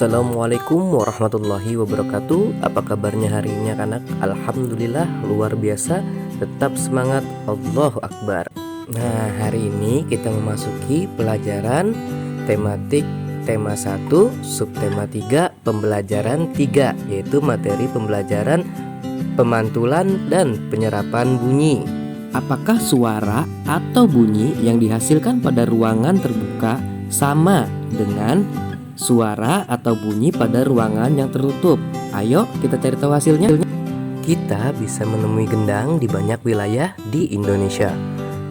Assalamualaikum warahmatullahi wabarakatuh. Apa kabarnya hari ini anak? Alhamdulillah luar biasa. Tetap semangat, Allahu Akbar. Nah, hari ini kita memasuki pelajaran tematik tema 1 subtema 3 pembelajaran 3, yaitu materi pembelajaran pemantulan dan penyerapan bunyi. Apakah suara atau bunyi yang dihasilkan pada ruangan terbuka sama dengan suara atau bunyi pada ruangan yang tertutup? Ayo kita cari tahu hasilnya. Kita bisa menemui gendang di banyak wilayah di Indonesia.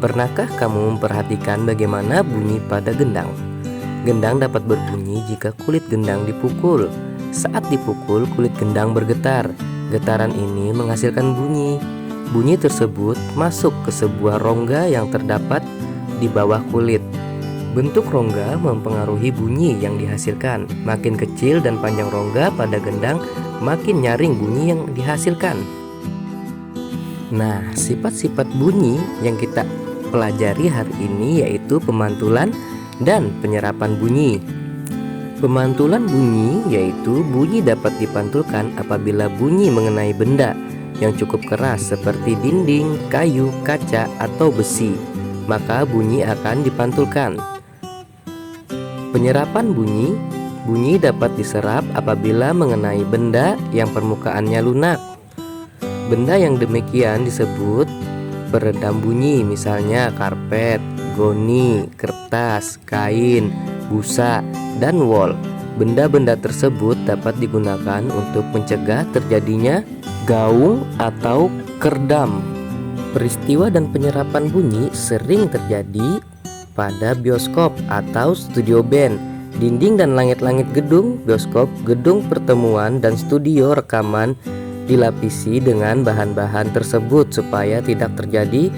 Pernahkah kamu memperhatikan bagaimana bunyi pada gendang? Gendang dapat berbunyi jika kulit gendang dipukul. Saat dipukul, kulit gendang bergetar. Getaran ini menghasilkan bunyi. Bunyi tersebut masuk ke sebuah rongga yang terdapat di bawah kulit. Bentuk rongga mempengaruhi bunyi yang dihasilkan. Makin kecil dan panjang rongga pada gendang, makin nyaring bunyi yang dihasilkan. Nah, sifat-sifat bunyi yang kita pelajari hari ini yaitu pemantulan dan penyerapan bunyi. Pemantulan bunyi yaitu bunyi dapat dipantulkan apabila bunyi mengenai benda yang cukup keras seperti dinding, kayu, kaca, atau besi, maka bunyi akan dipantulkan. Penyerapan bunyi, bunyi dapat diserap apabila mengenai benda yang permukaannya lunak. Benda yang demikian disebut peredam bunyi, misalnya karpet, goni, kertas, kain, busa, dan wol. Benda-benda tersebut dapat digunakan untuk mencegah terjadinya gaung atau kerdam. Peristiwa dan penyerapan bunyi sering terjadi pada bioskop atau studio band, dinding dan langit-langit gedung bioskop, gedung pertemuan, dan studio rekaman dilapisi dengan bahan-bahan tersebut supaya tidak terjadi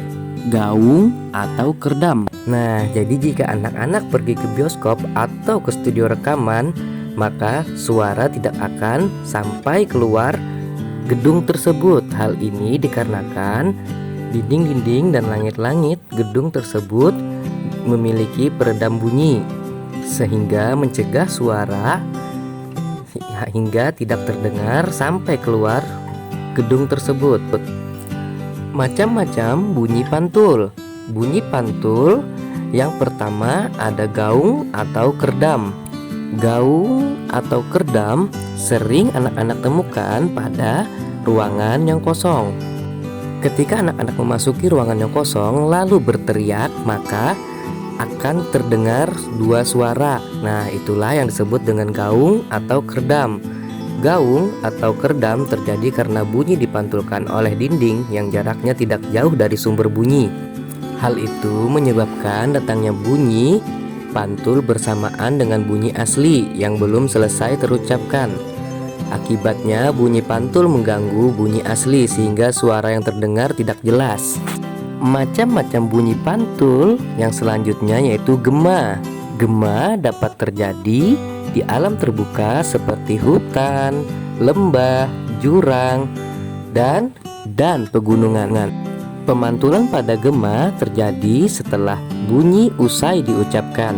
gaung atau kerdam. Nah, jadi jika anak-anak pergi ke bioskop atau ke studio rekaman, maka suara tidak akan sampai keluar gedung tersebut. Hal ini dikarenakan dinding-dinding dan langit-langit gedung tersebut memiliki peredam bunyi sehingga mencegah suara hingga tidak terdengar sampai keluar gedung tersebut. Macam-macam bunyi pantul. Bunyi pantul yang pertama ada gaung atau kerdam. Gaung atau kerdam sering anak-anak temukan pada ruangan yang kosong. Ketika anak-anak memasuki ruangan yang kosong lalu berteriak, maka akan terdengar dua suara. Nah, itulah yang disebut dengan gaung atau kerdam. Gaung atau kerdam terjadi karena bunyi dipantulkan oleh dinding yang jaraknya tidak jauh dari sumber bunyi. Hal itu menyebabkan datangnya bunyi pantul bersamaan dengan bunyi asli yang belum selesai terucapkan. Akibatnya bunyi pantul mengganggu bunyi asli sehingga suara yang terdengar tidak jelas. Macam-macam bunyi pantul yang selanjutnya yaitu gema. Gema dapat terjadi di alam terbuka seperti hutan, lembah, jurang, dan pegunungan. Pemantulan pada gema terjadi setelah bunyi usai diucapkan.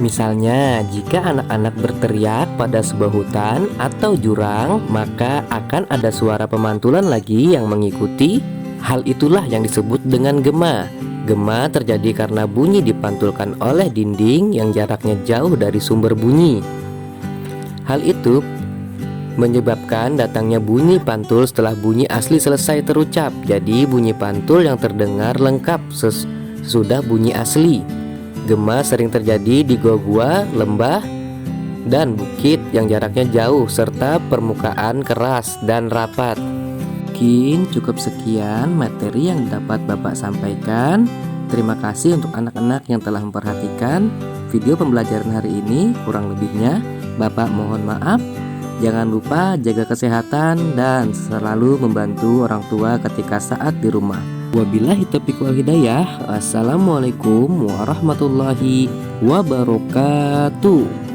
Misalnya, jika anak-anak berteriak pada sebuah hutan atau jurang, maka akan ada suara pemantulan lagi yang mengikuti. Hal itulah yang disebut dengan gema. Gema terjadi karena bunyi dipantulkan oleh dinding yang jaraknya jauh dari sumber bunyi. Hal itu menyebabkan datangnya bunyi pantul setelah bunyi asli selesai terucap. Jadi bunyi pantul yang terdengar lengkap sesudah bunyi asli. Gema sering terjadi di gua-gua, lembah, dan bukit yang jaraknya jauh serta permukaan keras dan rapat. Mungkin cukup sekian materi yang dapat Bapak sampaikan. Terima kasih untuk anak-anak yang telah memperhatikan video pembelajaran hari ini. Kurang lebihnya Bapak mohon maaf. Jangan lupa jaga kesehatan dan selalu membantu orang tua ketika saat di rumah. Wabillahi taufiq wal hidayah. Assalamualaikum warahmatullahi wabarakatuh.